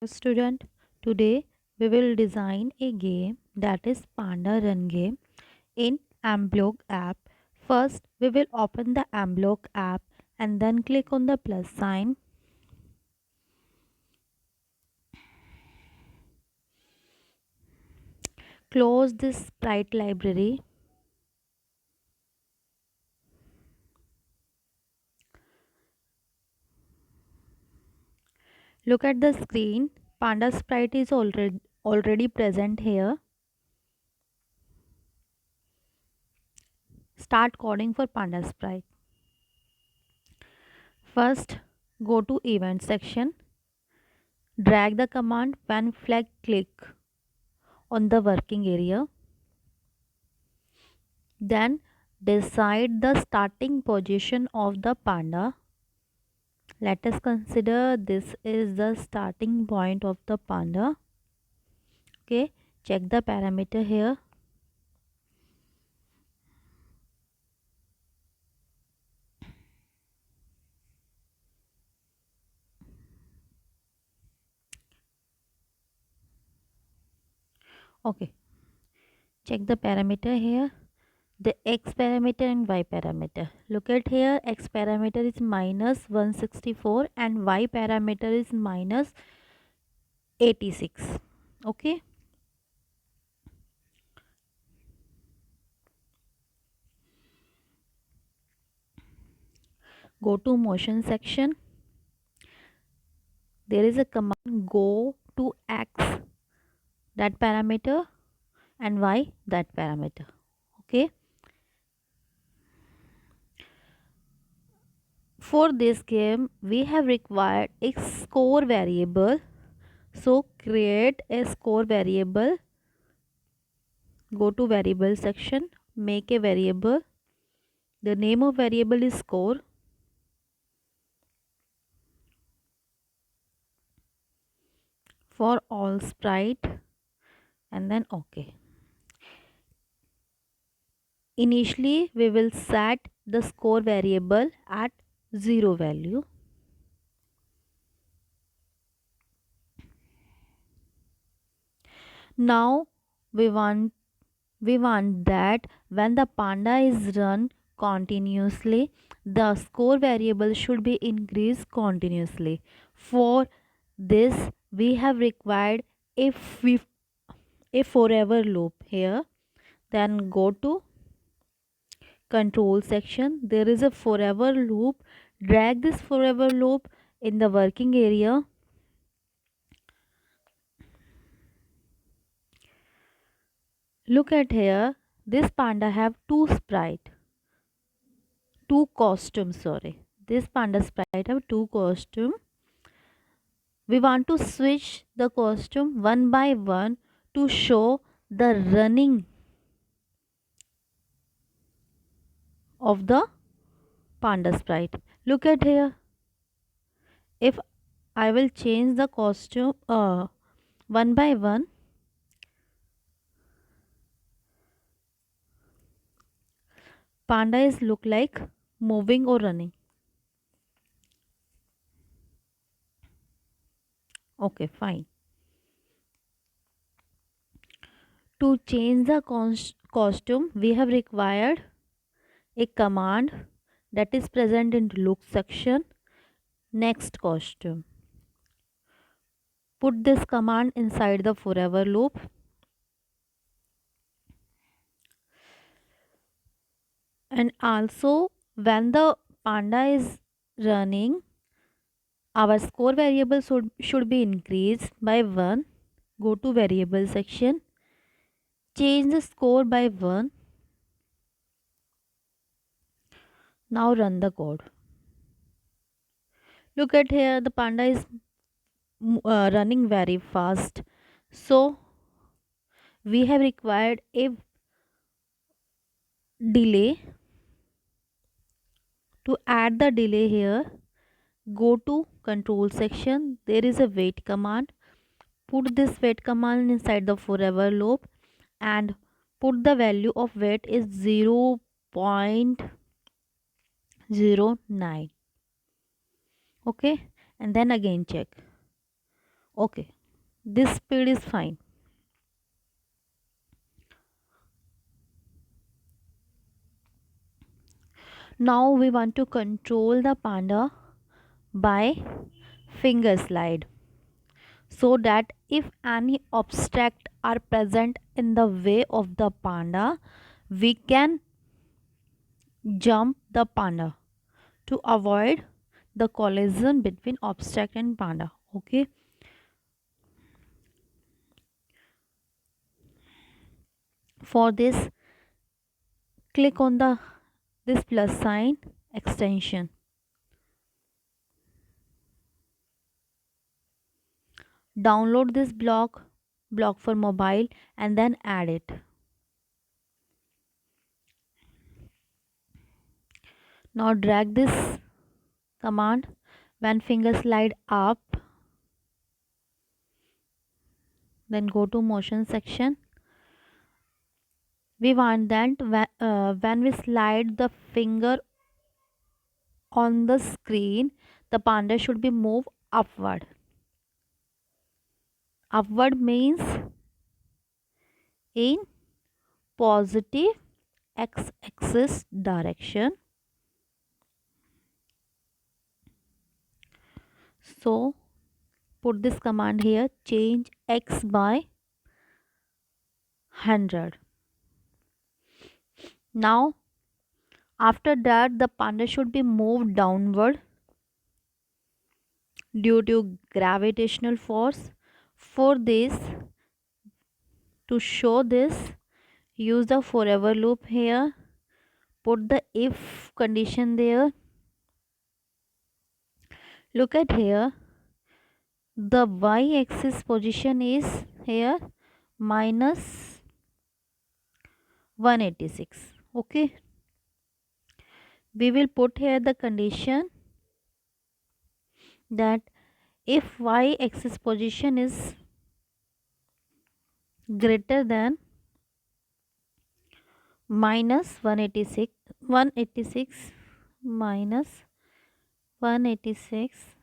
Student, today we will design a game that is Panda Run game in mBlock app. First, we will open the mBlock app and then click on the plus sign. Close this sprite library. Look at the screen. Panda sprite is already present here. Start coding for Panda sprite. First, go to event section. Drag the command when flag click on the working area. Then decide the starting position of the panda. Let us consider this is the starting point of the panda. Okay, check the parameter here. Okay, check the parameter here. The x parameter and y parameter. Look at here, x parameter is minus 164 and y parameter is minus 86. Okay, go to motion section. There is a command go to x, that parameter, and y, that parameter. Okay, for this game we have required a score variable, so create a score variable. Go to variable section, make a variable. The name of variable is score. For all sprite, and then okay. Initially we will set the score variable at 0 value. Now we want that when the panda is run continuously, the score variable should be increased continuously. For this we have required a forever loop here. Then go to control section. There is a forever loop. Drag this forever loop in the working area. Look at here, this panda have two costumes, sorry. This panda sprite have two costume. We want to switch the costume one by one to show the running of the panda sprite. Look at here. If I will change the costume one by one, panda is look like moving or running. Okay, fine. To change the costume, we have required a command that is present in look section. Next costume. Put this command inside the forever loop. And also when the panda is running, our score variable should be increased by 1. Go to variable section. Change the score by 1. Now run the code. Look at here, the panda is running very fast. So we have required a delay. To add the delay here, go to control section. There is a wait command. Put this wait command inside the forever loop and put the value of wait is 0.09. Okay, and then again check. Okay, this speed is fine. Now we want to control the panda by finger slide, so that if any obstacle are present in the way of the panda, we can jump the panda to avoid the collision between obstacle and panda. Okay, for this, click on the this plus sign extension, download this block for mobile, and then add it. Now drag this command. When finger slide up, then go to motion section. We want that when we slide the finger on the screen, the panda should be moved upward. Upward means in positive x-axis direction. So put this command here, change x by 100. Now after that, the panda should be moved downward due to gravitational force. For this, to show this, use the forever loop here, put the if condition there. Look at here, the y-axis position is here minus 186. Okay, we will put here the condition that if y-axis position is greater than minus 186 minus 186,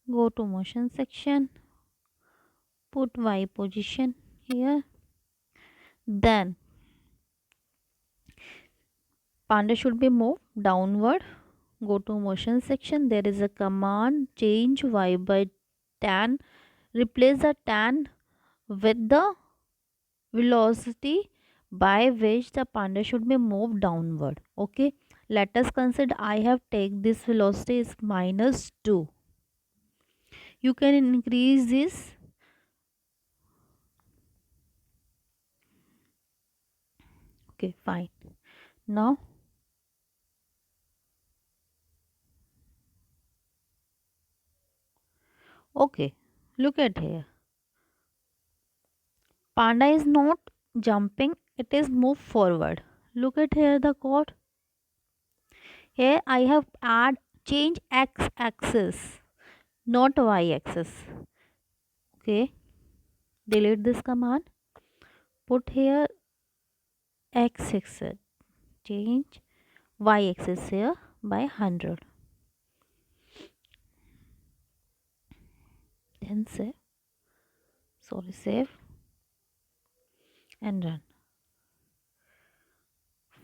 go to motion section, put y position here, then panda should be moved downward. Go to motion section, there is a command change y by tan, replace the tan with the velocity by which the panda should be moved downward. Okay, let us consider I have take this velocity is minus 2. You can increase this. Okay, fine. Now okay, look at here, panda is not jumping, it is moved forward. Look at here the code. Here I have add change x axis, not y axis. Okay, delete this command, put here x axis, change y axis here by 100, then save and run.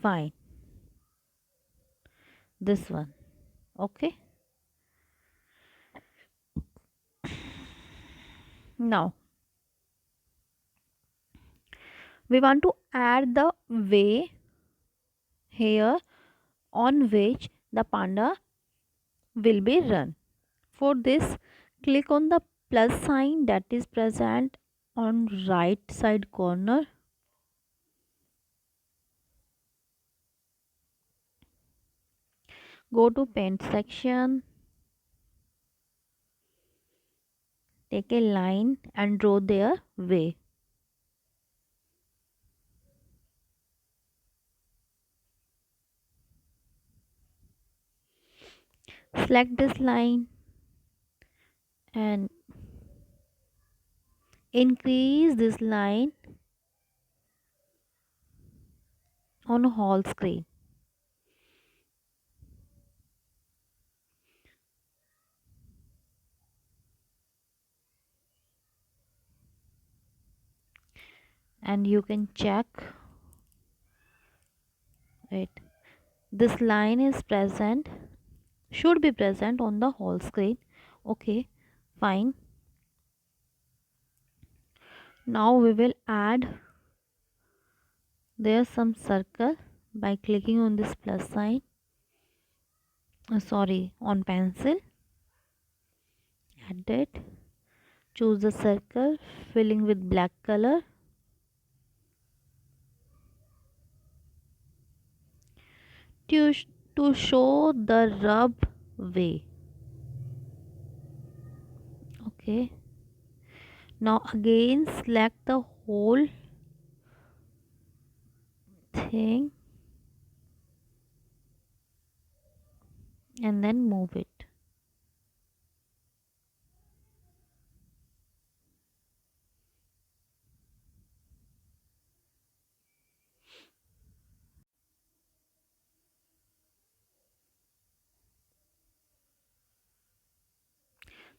Fine, this one. Okay, now we want to add the way here on which the panda will be run. For this, click on the plus sign that is present on right side corner. Go to paint section, take a line and draw their way. Select this line and increase this line on whole screen. and you can check it. This line is present, should be present on the whole screen. Okay, fine. Now we will add there some circle by clicking on this plus sign, sorry, on pencil. Add it, choose the circle, filling with black color. to, to show the rub way. Okay, now again select the whole thing and then move it.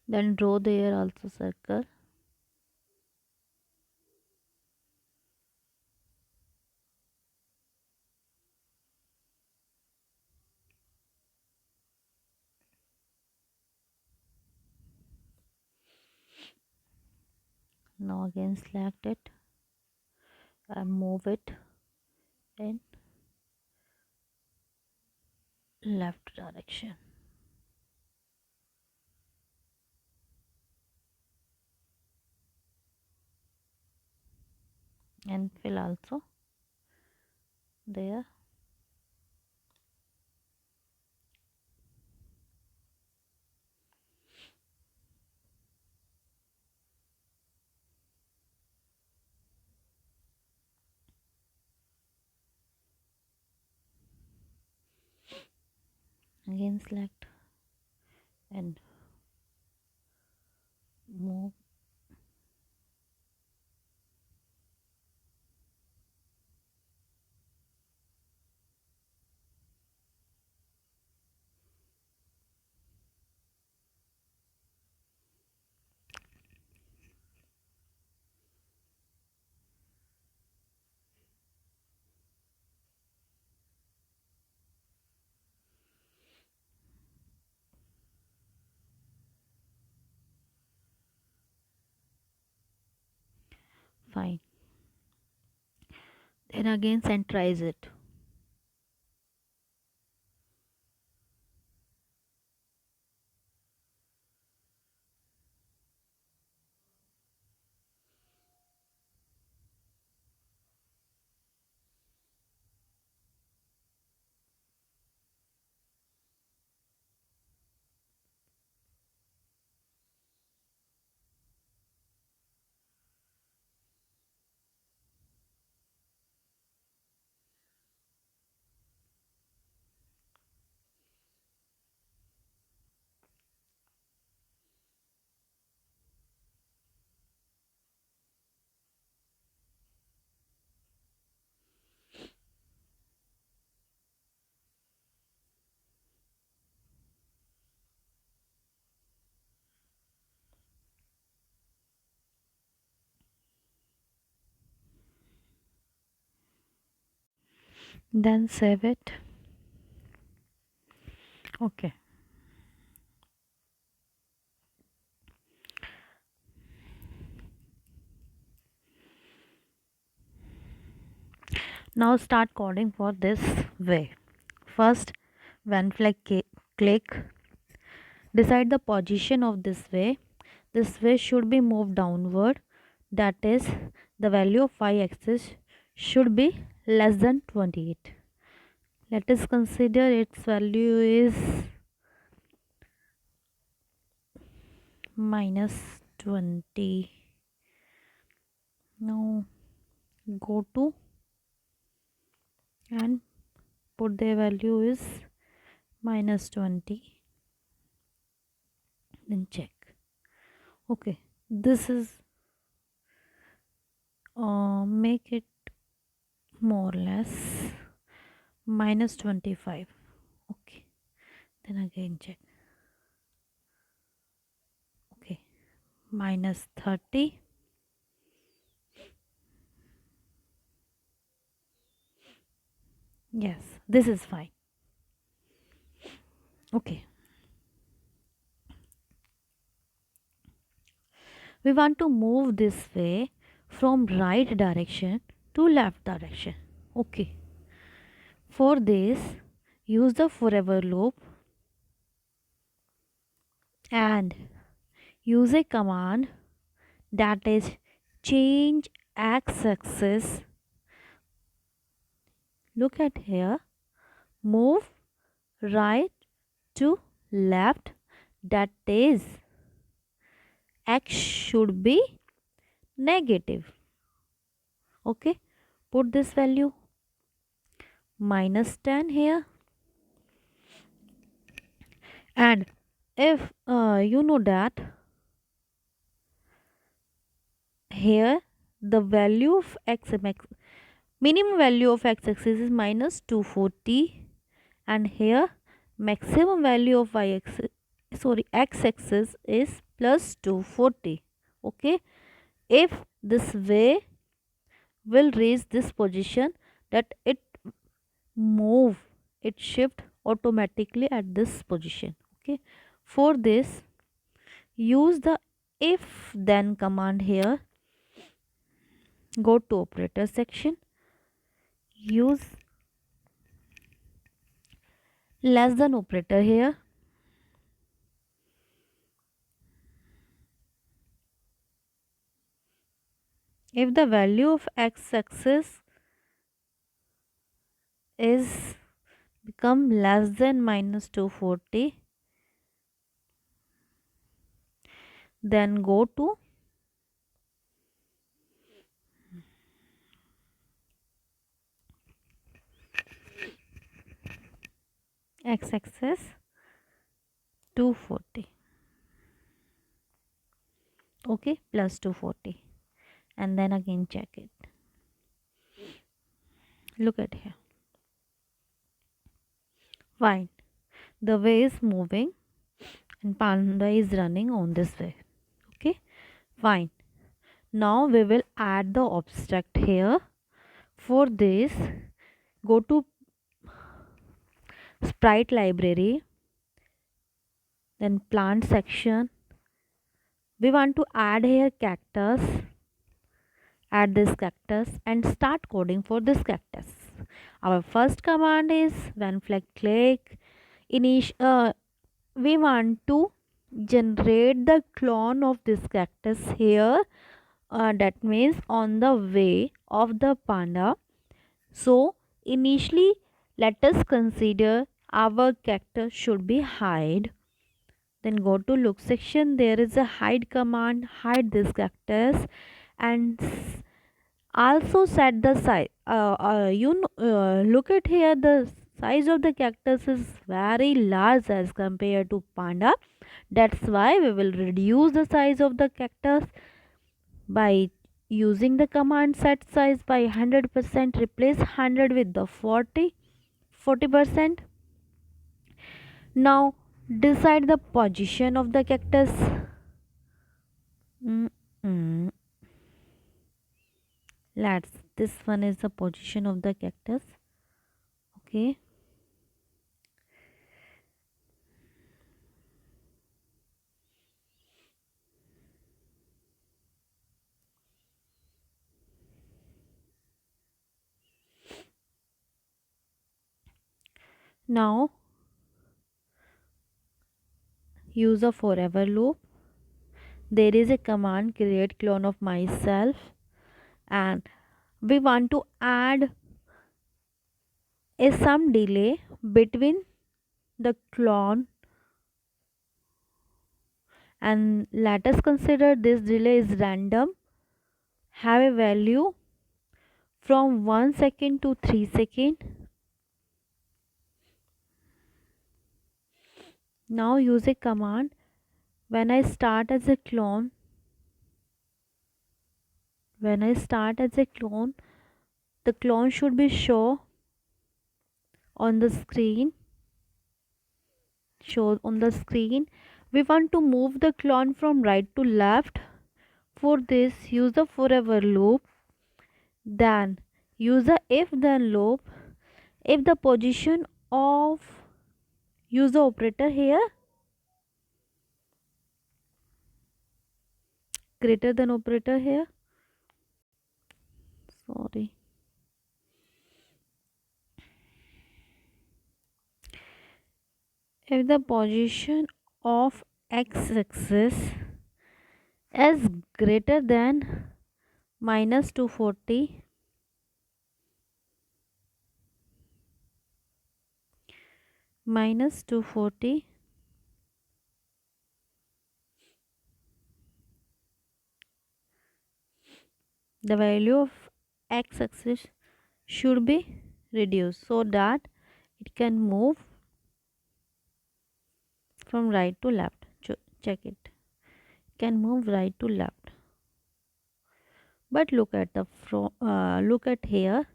Then draw there also circle. Now again select it and move it in left direction and fill also there. Again select and move. Fine. Then again centralize it. Then save it. Okay. Now start coding for this way. First, when click, decide the position of this way. This way should be moved downward. That is, the value of y-axis should be less than 28. Let us consider its value is minus 20. Now go to and put the value is minus 20, then check. Okay, this is make it more or less minus 25. Okay, then again check. Okay, minus 30, Yes, this is fine. Okay. We want to move this way from right direction to left direction. Okay. For this, use the forever loop and use a command that is change x-axis. Look at here. Move right to left, that is x should be negative. Okay, put this value -10 here, and if you know that here the value of minimum value of x-axis is -240, and here maximum value of x-axis is +240. Okay, if this way will reach this position, that it move, it shift automatically at this position. Okay, for this use the if then command here. Go to operator section, use less than operator here. If the value of x-axis is become less than -240, then go to x-axis 240. Okay, +240, and then again check it. Look at here. Fine. The way is moving and Panda is running on this way. Okay, fine. Now we will add the abstract here. For this, go to sprite library, then plant section. We want to add here cactus. Add this cactus and start coding for this cactus. Our first command is when flag click we want to generate the clone of this cactus here, that means on the way of the panda. So initially let us consider our cactus should be hide. Then go to look section, there is a hide command, hide this cactus, and also set the size. Look at here, the size of the cactus is very large as compared to panda. That's why we will reduce the size of the cactus by using the command set size by 100%. Replace 100 with the 40%. Now decide the position of the cactus. Let's, this one is the position of the cactus. Okay, now use a forever loop. There is a command create clone of myself, and we want to add a some delay between the clone, and let us consider this delay is random, have a value from 1 second to 3 seconds. Now use a command when I start as a clone. When I start as a clone, the clone should be show on the screen. Show on the screen. We want to move the clone from right to left. For this, use the forever loop. Then use the if then loop. If the position of, use the operator here, greater than operator here, sorry, if the position of x-axis is greater than minus 240, minus 240, the value of x-axis should be reduced so that it can move from right to left. Check it, can move right to left. But look at the look at here,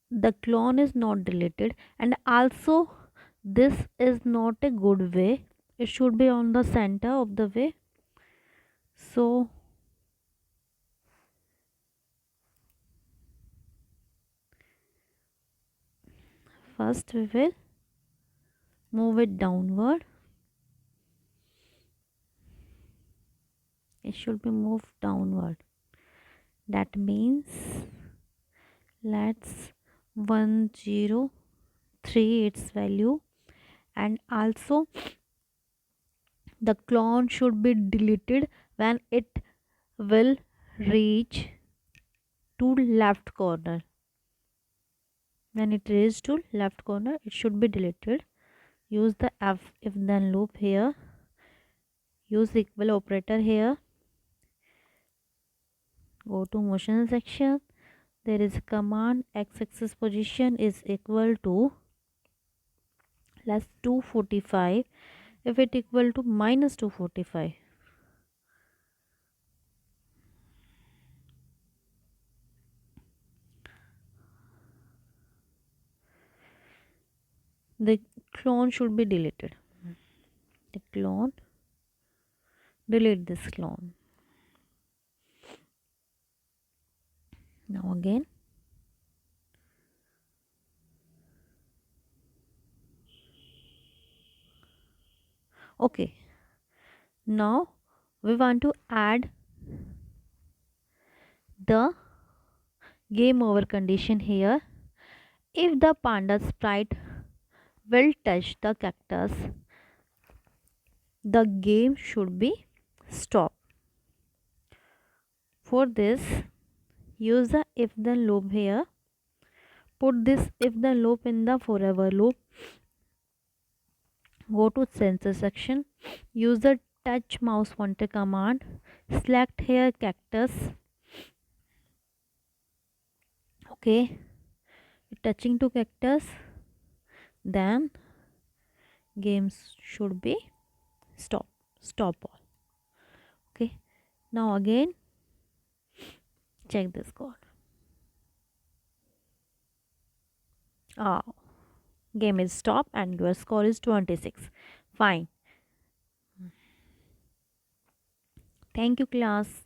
the clone is not deleted, and also this is not a good way. It should be on the center of the way. So first we will move it downward. It should be moved downward. That means let's 103 its value, and also the clone should be deleted when it will reach to left corner. When it reaches to left corner, it should be deleted. Use the if then loop here, use equal operator here, go to motion section. There is a command, x-axis position is equal to less 245. If it equal to minus 245, the clone should be deleted. The clone, delete this clone. Now again, okay, now we want to add the game over condition here. If the panda sprite will touch the cactus, the game should be stopped. For this, use the if then loop here. Put this if then loop in the forever loop. Go to sensor section. Use the touch mouse pointer command. Select here cactus. Okay, touching to cactus, then games should be stop all. Okay, now again check this code. Game is stop and your score is 26. Fine. Thank you class.